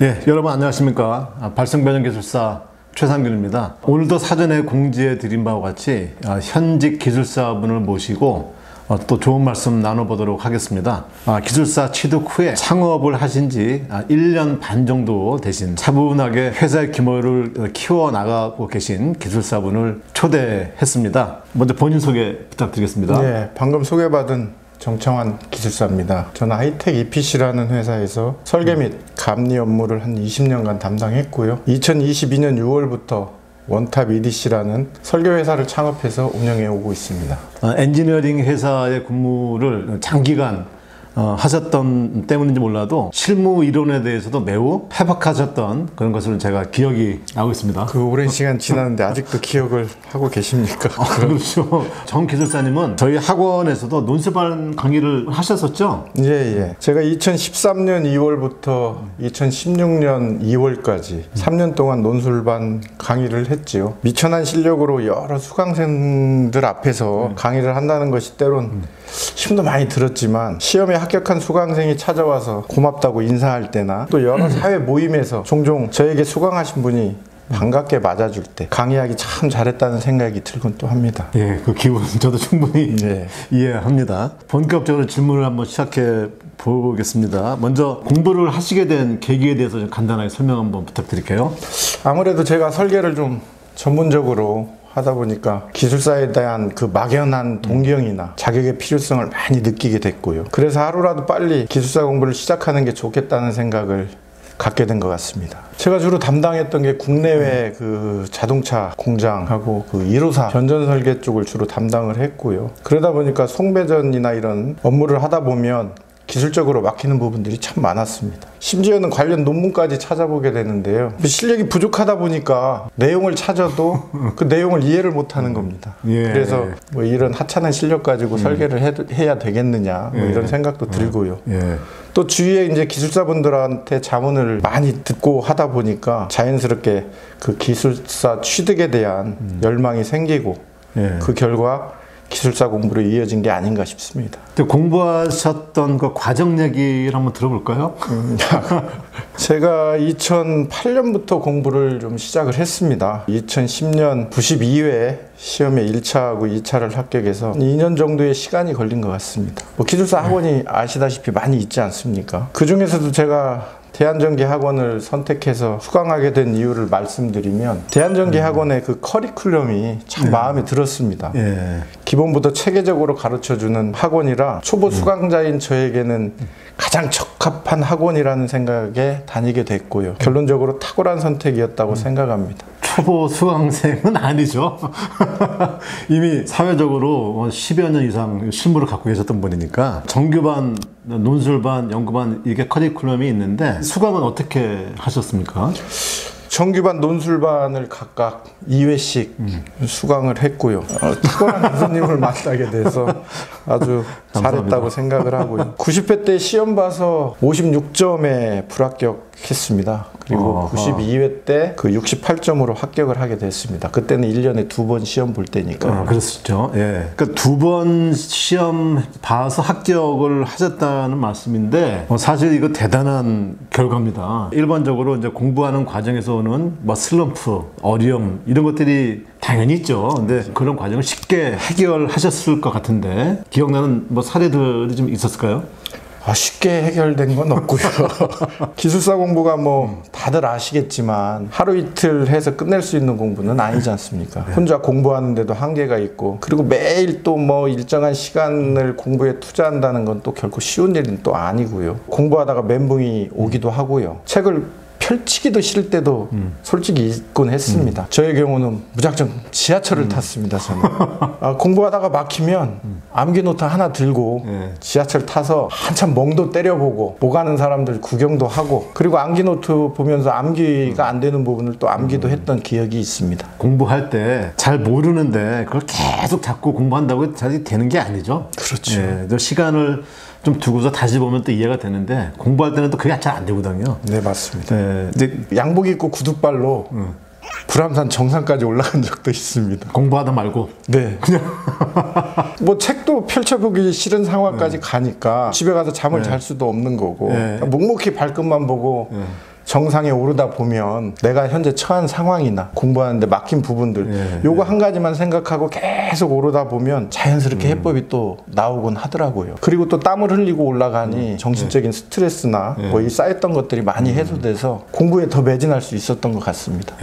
네, 여러분 안녕하십니까. 발성변형기술사 최상균입니다. 오늘도 사전에 공지해 드린 바와 같이 현직 기술사분을 모시고 또 좋은 말씀 나눠보도록 하겠습니다. 기술사 취득 후에 창업을 하신 지 1년 반 정도 되신 차분하게 회사의 규모를 키워나가고 계신 기술사분을 초대했습니다. 먼저 본인 소개 부탁드리겠습니다. 네, 방금 소개받은 정청환 기술사입니다. 저는 하이텍 EPC라는 회사에서 설계 및 감리 업무를 한 20년간 담당했고요. 2022년 6월부터 원탑 EDC라는 설계회사를 창업해서 운영해 오고 있습니다. 엔지니어링 회사의 근무를 장기간 하셨던 때문인지 몰라도 실무 이론에 대해서도 매우 해박하셨던 그런 것을 제가 기억이 나고 있습니다. 그 오랜 시간 지났는데 아직도 기억을 하고 계십니까? 그렇죠. 정 기술사님은 저희 학원에서도 논술반 강의를 하셨었죠? 예. 제가 2013년 2월부터 2016년 2월까지 3년 동안 논술반 강의를 했지요. 미천한 실력으로 여러 수강생들 앞에서 강의를 한다는 것이 때론 힘도 많이 들었지만 시험에 합격한 수강생이 찾아와서 고맙다고 인사할 때나 또 여러 사회 모임에서 종종 저에게 수강하신 분이 반갑게 맞아줄 때 강의하기 참 잘했다는 생각이 들곤 또 합니다. 예, 그 기분 저도 충분히 이해합니다. 본격적으로 질문을 한번 시작해 보겠습니다. 먼저 공부를 하시게 된 계기에 대해서 좀 간단하게 설명 한번 부탁드릴게요. 아무래도 제가 설계를 좀 전문적으로 하다 보니까 기술사에 대한 그 막연한 동경이나 자격의 필요성을 많이 느끼게 됐고요. 그래서 하루라도 빨리 기술사 공부를 시작하는 게 좋겠다는 생각을 갖게 된 것 같습니다. 제가 주로 담당했던 게 국내외 그 자동차 공장하고 그 1호사 변전 설계 쪽을 주로 담당을 했고요. 그러다 보니까 송배전이나 이런 업무를 하다 보면 기술적으로 막히는 부분들이 참 많았습니다. 심지어는 관련 논문까지 찾아보게 되는데요. 실력이 부족하다 보니까 내용을 찾아도 그 내용을 이해를 못하는 겁니다. 그래서 뭐 이런 하찮은 실력 가지고 설계를 해야 되겠느냐 뭐 이런 생각도 들고요. 또 주위에 이제 기술사분들한테 자문을 많이 듣고 하다 보니까 자연스럽게 그 기술사 취득에 대한 열망이 생기고 그 결과 기술사 공부로 이어진 게 아닌가 싶습니다. 공부하셨던 그 과정 얘기를 한번 들어볼까요? 제가 2008년부터 공부를 좀 시작을 했습니다. 2010년 92회 시험에 1차하고 2차를 합격해서 2년 정도의 시간이 걸린 것 같습니다. 뭐 기술사 학원이 아시다시피 많이 있지 않습니까? 그 중에서도 제가 대한전기학원을 선택해서 수강하게 된 이유를 말씀드리면 대한전기학원의 그 커리큘럼이 참 마음에 들었습니다. 기본부터 체계적으로 가르쳐주는 학원이라 초보 수강자인 저에게는 가장 적합한 학원이라는 생각에 다니게 됐고요. 결론적으로 탁월한 선택이었다고 생각합니다. 초보 수강생은 아니죠. 이미 사회적으로 10여 년 이상 실무를 갖고 계셨던 분이니까 정규반, 논술반, 연구반 이게 커리큘럼이 있는데 수강은 어떻게 하셨습니까? 정규반, 논술반을 각각 2회씩 수강을 했고요. 특별한 교수님을 만나게 돼서 아주 잘했다고 생각을 하고요. 90회 때 시험 봐서 56점에 불합격했습니다. 그리고 92회 때 그 68점으로 합격을 하게 됐습니다. 그때는 1년에 2번 시험 볼 때니까요. 그렇죠. 그러니까 2번 시험 봐서 합격을 하셨다는 말씀인데 사실 이거 대단한 결과입니다. 일반적으로 이제 공부하는 과정에서 오는 뭐 슬럼프, 어려움 이런 것들이 당연히 있죠. 근데 그런 과정을 쉽게 해결하셨을 것 같은데 기억나는 뭐 사례들이 좀 있었을까요? 쉽게 해결된 건 없고요. 기술사 공부가 뭐 다들 아시겠지만 하루 이틀 해서 끝낼 수 있는 공부는 아니지 않습니까? 혼자 공부하는데도 한계가 있고 그리고 매일 또 뭐 일정한 시간을 공부에 투자한다는 건 또 결코 쉬운 일은 또 아니고요. 공부하다가 멘붕이 오기도 하고요. 책을 펼치기도 싫을 때도 솔직히 있곤 했습니다. 저의 경우는 무작정 지하철을 탔습니다. 저는 공부하다가 막히면 암기 노트 하나 들고 지하철 타서 한참 멍도 때려보고 뭐 가는 사람들 구경도 하고 그리고 암기 노트 보면서 암기가 안 되는 부분을 또 암기도 했던 기억이 있습니다. 공부할 때 잘 모르는데 그걸 계속 자꾸 공부한다고 잘 되는 게 아니죠. 그렇죠. 시간을 좀 두고서 다시 보면 또 이해가 되는데 공부할 때는 또 그게 잘 안 되거든요. 네, 맞습니다. 근데 양복 입고 구두발로 불암산 정상까지 올라간 적도 있습니다. 공부하다 말고? 네. 그냥 뭐 책도 펼쳐보기 싫은 상황까지 가니까 집에 가서 잠을 잘 수도 없는 거고 묵묵히 발끝만 보고 정상에 오르다 보면 내가 현재 처한 상황이나 공부하는데 막힌 부분들 요거 한 가지만 생각하고 계속 오르다 보면 자연스럽게 해법이 또 나오곤 하더라고요. 그리고 또 땀을 흘리고 올라가니 정신적인 스트레스나 뭐 이 쌓였던 것들이 많이 해소돼서 공부에 더 매진할 수 있었던 것 같습니다.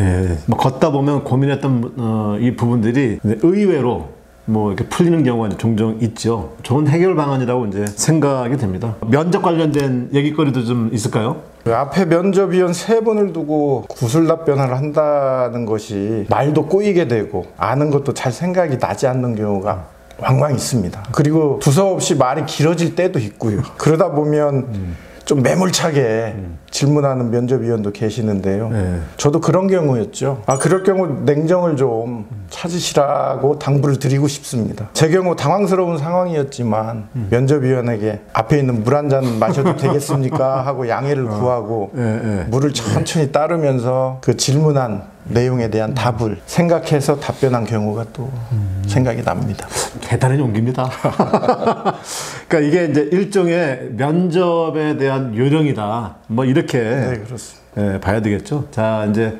뭐 걷다 보면 고민했던 이 부분들이 의외로 뭐 이렇게 풀리는 경우가 종종 있죠. 좋은 해결 방안이라고 이제 생각이 됩니다. 면접 관련된 얘기거리도 좀 있을까요? 앞에 면접위원 3분을 두고 구술 답변을 한다는 것이 말도 꼬이게 되고 아는 것도 잘 생각이 나지 않는 경우가 왕왕 있습니다. 그리고 두서없이 말이 길어질 때도 있고요. 그러다 보면 좀 매몰차게 질문하는 면접위원도 계시는데요. 저도 그런 경우였죠. 그럴 경우 냉정을 좀 찾으시라고 당부를 드리고 싶습니다. 제 경우 당황스러운 상황이었지만 면접위원에게 앞에 있는 물 한 잔 마셔도 되겠습니까? 하고 양해를 구하고 물을 천천히 따르면서 그 질문한 내용에 대한 답을 생각해서 답변한 경우가 또 생각이 납니다. 대단한 용기입니다. 그러니까 이게 이제 일종의 면접에 대한 요령이다. 뭐 이렇게 그렇습니다. 봐야 되겠죠. 자, 이제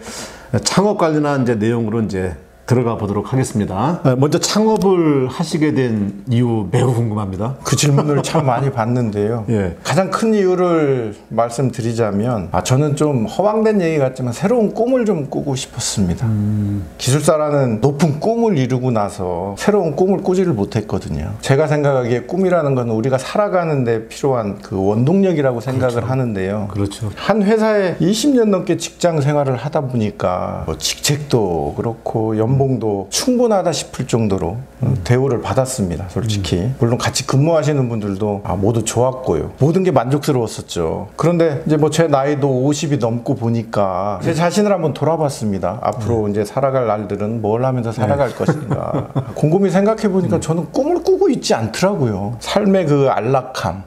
창업 관련한 이제 내용으로 이제 들어가 보도록 하겠습니다. 먼저 창업을 하시게 된 이유 매우 궁금합니다. 그 질문을 참 많이 받는데요. 가장 큰 이유를 말씀드리자면 저는 좀 허황된 얘기 같지만 새로운 꿈을 좀 꾸고 싶었습니다. 기술사라는 높은 꿈을 이루고 나서 새로운 꿈을 꾸지를 못했거든요. 제가 생각하기에 꿈이라는 건 우리가 살아가는 데 필요한 그 원동력이라고 생각을 하는데요. 그렇죠. 한 회사에 20년 넘게 직장 생활을 하다 보니까 뭐 직책도 그렇고 연봉도 충분하다 싶을 정도로 대우를 받았습니다. 솔직히. 물론 같이 근무하시는 분들도 모두 좋았고요. 모든 게 만족스러웠었죠. 그런데 이제 뭐 제 나이도 50이 넘고 보니까 제 자신을 한번 돌아봤습니다. 앞으로 이제 살아갈 날들은 뭘 하면서 살아갈 것인가. 곰곰이 생각해 보니까 저는 꿈을 꾸고 있지 않더라고요. 삶의 그 안락함.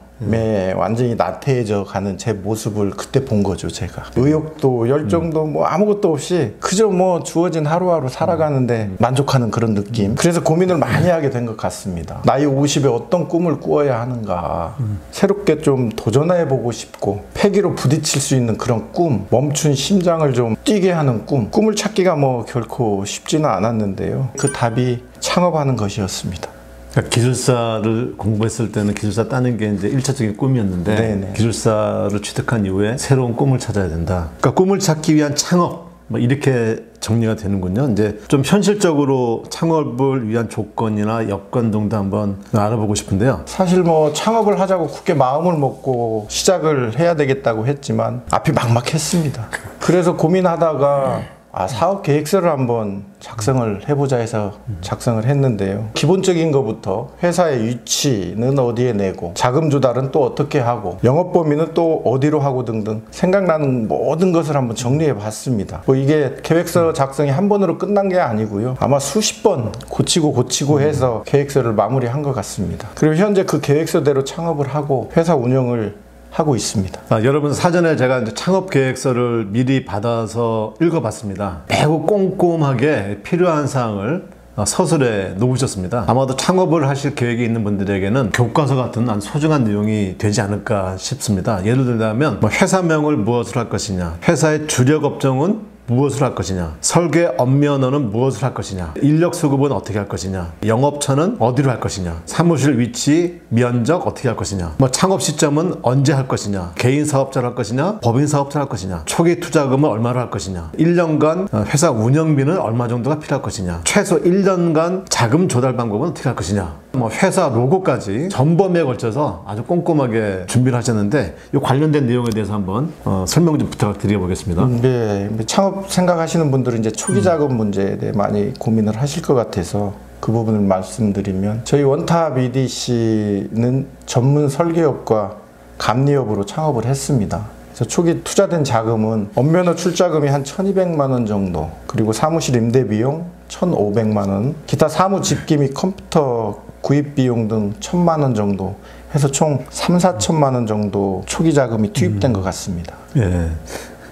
완전히 나태해져 가는 제 모습을 그때 본 거죠. 제가 의욕도 열정도 뭐 아무것도 없이 그저 뭐 주어진 하루하루 살아가는데 만족하는 그런 느낌. 그래서 고민을 많이 하게 된 것 같습니다. 나이 50에 어떤 꿈을 꾸어야 하는가. 새롭게 좀 도전해보고 싶고 패기로 부딪힐 수 있는 그런 꿈, 멈춘 심장을 좀 뛰게 하는 꿈을 찾기가 뭐 결코 쉽지는 않았는데요. 그 답이 창업하는 것이었습니다. 그러니까 기술사를 공부했을 때는 기술사 따는 게 이제 1차적인 꿈이었는데 기술사를 취득한 이후에 새로운 꿈을 찾아야 된다. 그러니까 꿈을 찾기 위한 창업 뭐 이렇게 정리가 되는군요. 이제 좀 현실적으로 창업을 위한 조건이나 여건 등도 한번 알아보고 싶은데요. 사실 뭐 창업을 하자고 굳게 마음을 먹고 시작을 해야 되겠다고 했지만 앞이 막막했습니다. 그래서 고민하다가 사업 계획서를 한번 작성을 해보자 해서 작성을 했는데요. 기본적인 것부터 회사의 위치는 어디에 내고 자금 조달은 또 어떻게 하고 영업 범위는 또 어디로 하고 등등 생각나는 모든 것을 한번 정리해 봤습니다. 뭐 이게 계획서 작성이 한 번으로 끝난 게 아니고요. 아마 수십 번 고치고 해서 계획서를 마무리한 것 같습니다. 그리고 현재 그 계획서대로 창업을 하고 회사 운영을 하고 있습니다. 여러분 사전에 제가 이제 창업 계획서를 미리 받아서 읽어봤습니다. 매우 꼼꼼하게 필요한 사항을 서술에 놓으셨습니다. 아마도 창업을 하실 계획이 있는 분들에게는 교과서 같은 소중한 내용이 되지 않을까 싶습니다. 예를 들자면 회사명을 무엇을 할 것이냐, 회사의 주력 업종은 무엇을 할 것이냐, 설계 업면허는 무엇을 할 것이냐, 인력 수급은 어떻게 할 것이냐, 영업처는 어디로 할 것이냐, 사무실 위치, 면적 어떻게 할 것이냐, 창업 시점은 언제 할 것이냐, 개인 사업자를 할 것이냐, 법인 사업자를 할 것이냐, 초기 투자금은 얼마로 할 것이냐, 1년간 회사 운영비는 얼마 정도가 필요할 것이냐, 최소 1년간 자금 조달 방법은 어떻게 할 것이냐, 회사 로고까지 전범위에 걸쳐서 아주 꼼꼼하게 준비를 하셨는데 이 관련된 내용에 대해서 한번 설명 좀 부탁드려 보겠습니다. 네, 창업 생각하시는 분들은 이제 초기 자금 문제에 대해 많이 고민을 하실 것 같아서 그 부분을 말씀드리면 저희 원탑 EDC는 전문 설계업과 감리업으로 창업을 했습니다. 그래서 초기 투자된 자금은 업면허 출자금이 한 1,200만 원 정도, 그리고 사무실 임대 비용 1,500만 원, 기타 사무 집기 및 컴퓨터 구입 비용 등 1,000만 원 정도 해서 총 3, 4천만 원 정도 초기 자금이 투입된 것 같습니다.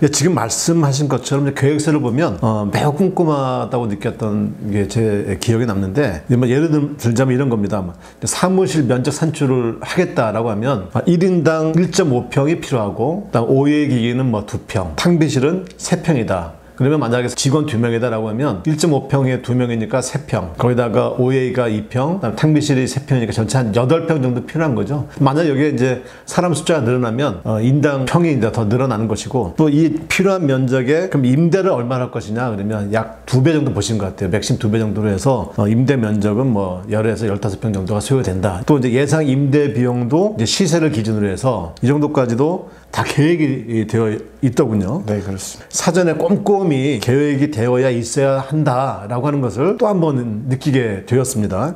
지금 말씀하신 것처럼 이제 계획서를 보면 매우 꼼꼼하다고 느꼈던 게 제 기억에 남는데, 뭐 예를 들자면 이런 겁니다. 사무실 면적 산출을 하겠다라고 하면 1인당 1.5평이 필요하고, 그다음 오해 기기는 뭐 2평, 탕비실은 3평이다. 그러면 만약에 직원 2명이다라고 하면 1.5평에 2명이니까 3평, 거기다가 OA가 2평, 그다음 탕비실이 3평이니까 전체 한 8평 정도 필요한 거죠. 만약 여기에 이제 사람 숫자가 늘어나면 인당 평이 이제 더 늘어나는 것이고, 또 이 필요한 면적에 그럼 임대를 얼마나 할 것이냐 그러면 약 2배 정도 보신 것 같아요. 맥심 2배 정도로 해서 임대 면적은 뭐 10에서 15평 정도가 소요된다. 또 이제 예상 임대 비용도 이제 시세를 기준으로 해서 이 정도까지도 다 계획이 되어 있더군요. 네, 그렇습니다. 사전에 꼼꼼히 계획이 되어야 있어야 한다라고 하는 것을 또 한 번 느끼게 되었습니다.